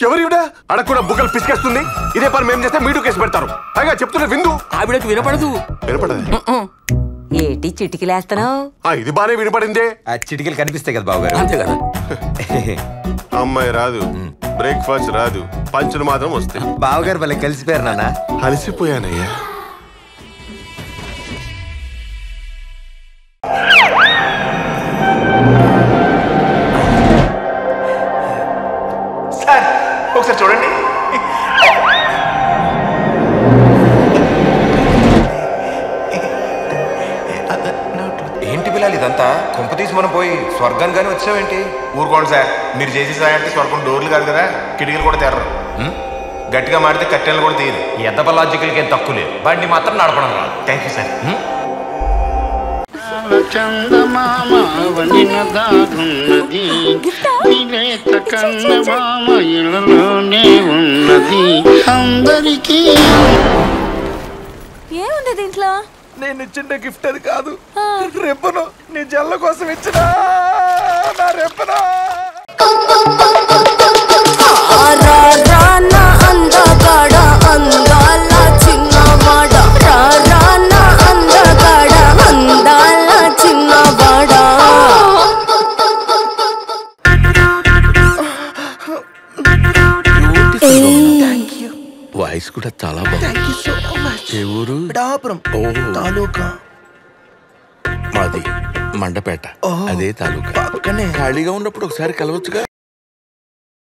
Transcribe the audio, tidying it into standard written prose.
ఎవరివిడా అడగకుండా బుగ్గలు పిసికేస్తుంది. ఇదే పని మేము చేస్తే మీటు కేసు పెడతారు. పైగా చెప్తున్న విందు ఆవిడకి వినపడదు. వినపడదు ఏటి చిటికలేస్తున్నావు? ఇది బానే వినపడిందే. ఆ చిటికలు కనిపిస్తాయి కదా బావగారు. అంతే కదా. అమ్మాయి రాదు, బ్రేక్ఫాస్ట్ రాదు, పంచులు మాత్రం వస్తాయి. బావగారు వాళ్ళకి కలిసిపోయారు నాన్న. అలసిపోయానయ్యా. సార్ ఒకసారి చూడండి. ఏంటి పిల్లలు ఇదంతా? కొంప తీసి మనం పోయి స్వర్గాన్ని కానీ వచ్చావేంటి? ఊరుకోండి సార్, మీరు చేసే సాయం అంటే స్వర్గం డోర్లు కాదు కదా, కిటికీలు కూడా తెర్రరు. గట్టిగా మాడితే కట్టెలు కూడా తీయదు. ఎద్దప లాజికల్కి ఏం తక్కువ లేదు. బండి మాత్రం నడపడం రాదు. Thank you sir. చందమామ వనిన దాగున్నది, విలేత కన్నమామ ఇళ్ళలోనే ఉన్నది. అందరికీ ఏముంది దీంట్లో? నేను ఇచ్చిన గిఫ్ట్ అది కాదు, రెప్పను. నీ జల్ల కోసం ఇచ్చిన నా రెప్పను. అందగాడ అందాల చిన్నవాడ, అందగాడ అందాల చిన్నవాడ. వాయిస్ కూడా చాలా బాగుంది. ఏ ఊరు? తాలూకా మాది మండపేట. అదే తాలూకా. ఖాళీగా ఉన్నప్పుడు ఒకసారి కలవచ్చుగా.